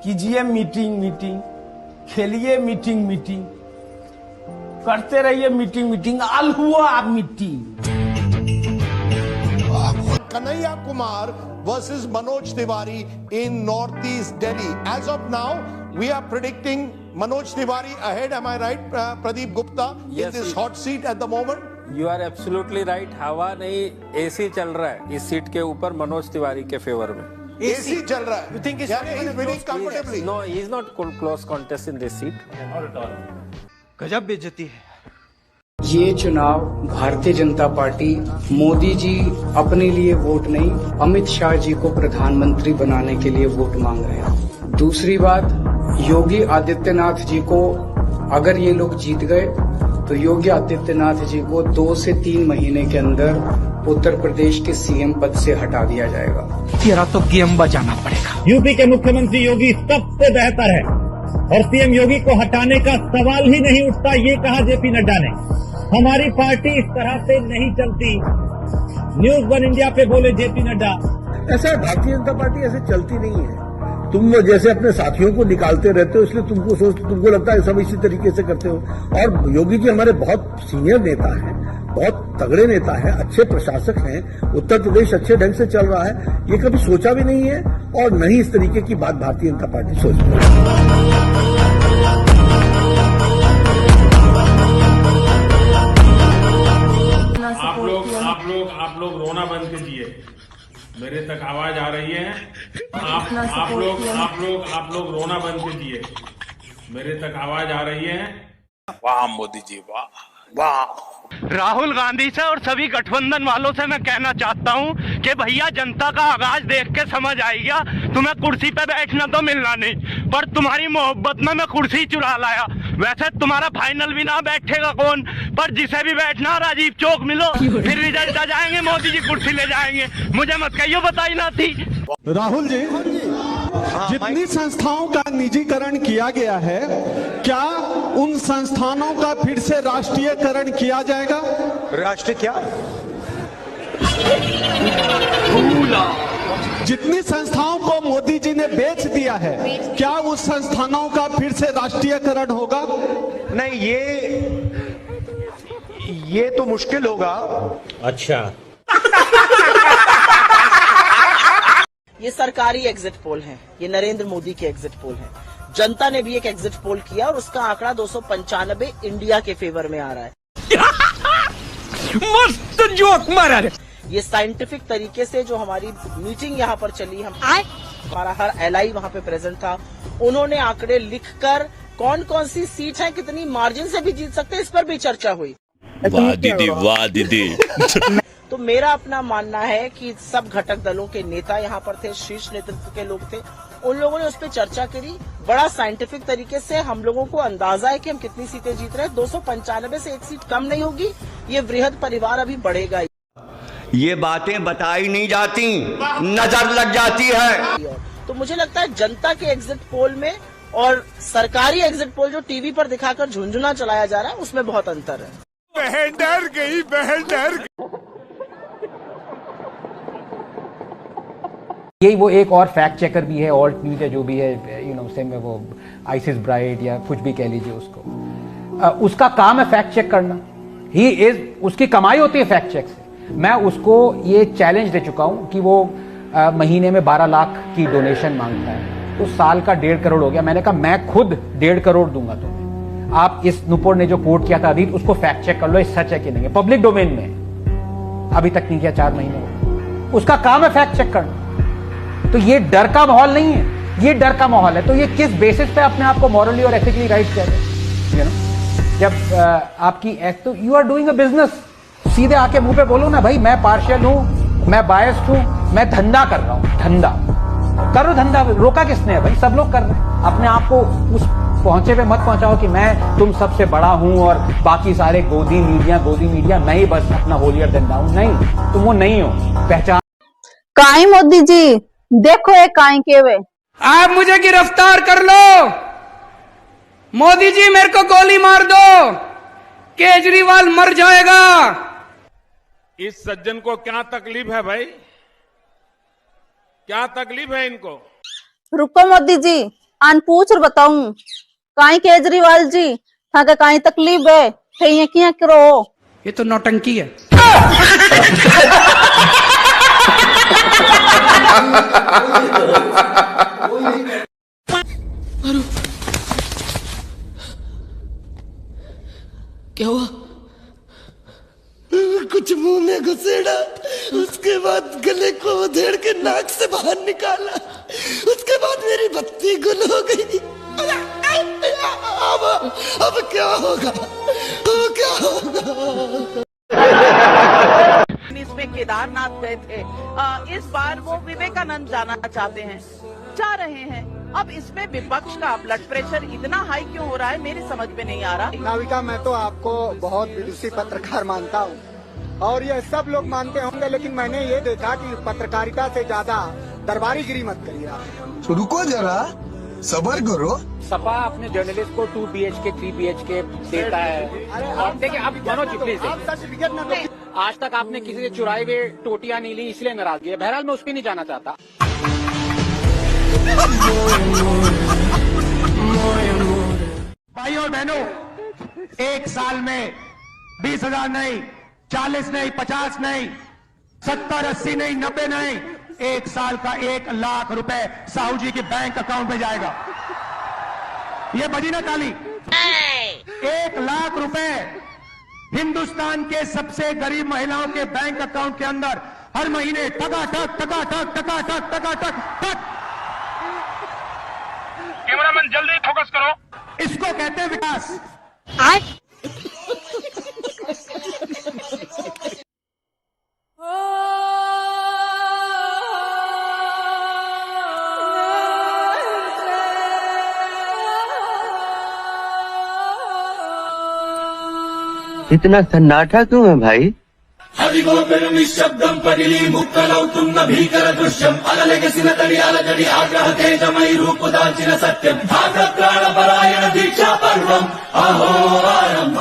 कीजिए meeting meeting, खेलिए meeting meeting, करते रहिए मीटिंग मीटिंग, आल हुआ आप meeting. Kanhaiya Kumar versus Manoj Tiwari in Northeast Delhi. As of now, we are predicting Manoj Tiwari ahead. Am I right, Pradeep Gupta, in this hot seat at the moment? You are absolutely right. हवा नहीं, AC चल रहा है इस seat के ऊपर मनोज तिवारी के favour में। AC चल रहा है. You think he's winning comfortably? No, he is not close contest in this seat. गजब बेइज्जती है। ये चुनाव भारतीय जनता पार्टी मोदी जी अपने लिए वोट नहीं, अमित शाह जी को प्रधानमंत्री बनाने के लिए वोट मांग रहे हैं। दूसरी बात, योगी आदित्यनाथ जी को अगर ये लोग जीत गए तो योगी आदित्यनाथ जी को 2 से 3 महीने के अंदर उत्तर प्रदेश के सीएम पद से हटा दिया जाएगा। तेरा तो गेम बजाना पड़ेगा। यूपी के मुख्यमंत्री योगी सबसे बेहतर है और सीएम योगी को हटाने का सवाल ही नहीं उठता, ये कहा जेपी नड्डा ने। हमारी पार्टी इस तरह से नहीं चलती, न्यूज वन इंडिया पे बोले जेपी नड्डा। ऐसा भारतीय जनता पार्टी ऐसे चलती नहीं है। तुम जैसे अपने साथियों को निकालते रहते हो, इसलिए तुमको लगता है सब इसी तरीके से करते हो। और योगी जी हमारे बहुत सीनियर नेता हैं, बहुत तगड़े नेता हैं, अच्छे प्रशासक हैं, उत्तर प्रदेश अच्छे ढंग से चल रहा है। ये कभी सोचा भी नहीं है और नहीं इस तरीके की बात भारतीय जनता पार्टी सोचती है। आप लोग रोना बंद कीजिए। मेरे तक आवाज आ रही है। आप लोग रोना बंद कीजिए। मेरे तक आवाज आ रही है। वाह मोदी जी, वाह वाह। राहुल गांधी से और सभी गठबंधन वालों से मैं कहना चाहता हूं कि भैया जनता का आगाज देख के समझ आएगा, तुम्हें कुर्सी पे बैठना तो मिलना नहीं, पर तुम्हारी मोहब्बत में मैं कुर्सी चुरा लाया। वैसे तुम्हारा फाइनल भी ना बैठेगा कौन, पर जिसे भी बैठना राजीव चौक मिलो, फिर रिजल्ट आ जाएंगे, मोदी जी कुर्सी ले जाएंगे। मुझे मत कहियो बताई ना थी। राहुल जी, जितनी संस्थाओं का निजीकरण किया गया है, क्या उन संस्थानों का फिर से राष्ट्रीयकरण किया जाएगा? राष्ट्रीय क्या? जितनी संस्थाओं को मोदी जी ने बेच दिया है, क्या उस संस्थानों का फिर से राष्ट्रीयकरण होगा? नहीं, ये तो मुश्किल होगा। अच्छा, ये सरकारी एग्जिट पोल है, ये नरेंद्र मोदी के एग्जिट पोल है। जनता ने भी एक एग्जिट पोल किया और उसका आंकड़ा 295 इंडिया के फेवर में आ रहा है। मस्त जोक मारा रे। ये साइंटिफिक तरीके से जो हमारी मीटिंग यहाँ पर चली, हमारा हर एलआई वहाँ पे प्रेजेंट था, उन्होंने आंकड़े लिखकर कौन कौन सी सीट है, कितनी मार्जिन से भी जीत सकते हैं, इस पर भी चर्चा हुई। वाह दीदी, वाह दीदी। तो मेरा अपना मानना है कि सब घटक दलों के नेता यहाँ पर थे, शीर्ष नेतृत्व के लोग थे, उन लोगों ने उस पर चर्चा करी बड़ा साइंटिफिक तरीके से। हम लोगों को अंदाजा है कि हम कितनी सीटें जीत रहे हैं। 295 से एक सीट कम नहीं होगी। ये वृहद परिवार अभी बढ़ेगा। ये बातें बताई नहीं जाती, नजर लग जाती है। तो मुझे लगता है जनता के एग्जिट पोल में और सरकारी एग्जिट पोल जो टीवी पर दिखाकर झुंझुना चलाया जा रहा है, उसमें बहुत अंतर है। बहन डर गई, बहन डर गई। यही वो एक और फैक्ट चेकर भी है, ऑल्ट न्यूज है, जो भी है, यू नो, सेम वो आइसिस ब्राइट या कुछ भी कह लीजिए उसको, उसका काम है फैक्ट चेक करना। ही इज, उसकी कमाई होती है फैक्ट चेक से। मैं उसको ये चैलेंज दे चुका हूं कि वो महीने में 12 लाख की डोनेशन मांगता है, तो साल का 1.5 करोड़ हो गया। मैंने कहा मैं खुद 1.5 करोड़ दूंगा तुम्हें। आप इस नुपुर ने जो कोट किया था अभी, उसको फैक्ट चेक कर लो, ये सच है कि नहीं है। पब्लिक डोमेन में अभी तक नहीं किया, 4 महीने हो, उसका काम है फैक्ट चेक करना। तो ये डर का माहौल नहीं है, ये डर का माहौल है। तो ये किस बेसिस पे अपने आप को मॉरली और एथिकली राइट कह रहे हैं? यू नो, जब आपकी तो you are doing a business, सीधे आके मुंह पे बोलो ना, भाई मैं पार्शियल हूं, मैं बायस्ड हूं, मैं धंधा कर रहा हूं, धंधा करो, धंधा रोका किसने है भाई? सब लोग कर रहे हैं। अपने आप को उस पहुंचे पे मत पहुंचाओ कि मैं तुम सबसे बड़ा हूं और बाकी सारे गोदी मीडिया मैं ही बस अपना होलियर दिन हूं। नहीं, तुम वो नहीं हो। पहचान काई मोदी जी, देखो ये काई के वे, आप मुझे गिरफ्तार कर लो। मोदी जी मेरे को गोली मार दो, केजरीवाल मर जाएगा। इस सज्जन को क्या तकलीफ है भाई? क्या तकलीफ है इनको? रुको मोदी जी, आन पूछ और बताऊं काई केजरीवाल जी था के काई तकलीफ है थे ये किया करो। ये तो नौटंकी है। क्या हुआ? कुछ मुंह में घुसेड़ा, उसके बाद गले को उधेड़ के नाक से बाहर निकाला, उसके बाद मेरी बत्ती गुल हो गई। अब क्या होगा? अब क्या होगा? इसमें केदारनाथ गए थे, इस बार वो विवेकानंद जाना चाहते हैं, जा रहे हैं। अब इसमें विपक्ष का ब्लड प्रेशर इतना हाई क्यों हो रहा है मेरी समझ में नहीं आ रहा। नाविका, मैं तो आपको बहुत विदुषी पत्रकार मानता हूँ और ये सब लोग मानते होंगे, लेकिन मैंने ये देखा कि पत्रकारिता से ज्यादा दरबारीगिरी मत करिए आप। रुको जरा, सबर करो। सपा अपने जर्नलिस्ट को 2 BHK 3 BHK देता है। और देखिए अब मनोज जी प्लीज, सर्टिफिकेट न दो। आज तक आपने किसी से चुराई हुए टोटियां नहीं ली, इसलिए नाराजगी है। बहरहाल मैं उस पर नहीं जाना चाहता। भाई और बहनों, एक साल में 20,000 नहीं, 40 नहीं, 50 नहीं, 70, 80 नहीं, 90 नहीं, एक साल का 1 लाख रुपए साहू जी के बैंक अकाउंट में जाएगा। ये बजी ना ताली। 1 लाख रुपए हिंदुस्तान के सबसे गरीब महिलाओं के बैंक अकाउंट के अंदर हर महीने टकाटक टकाटक टकाटक टकाटक टक। कैमरामैन जल्दी फोकस करो। इसको कहते हैं विकास। इतना सन्नाटा क्यों है भाई? निशब्दं पगिली मुक्तलौतुन्न भीकर दृश्यम् अललगसिन तडियाल जडि आग्रह तेजमयि रूपदाल्चिन सत्यम् भाग प्राणपरायण दीक्षा पर्वम् अहो आरम्भ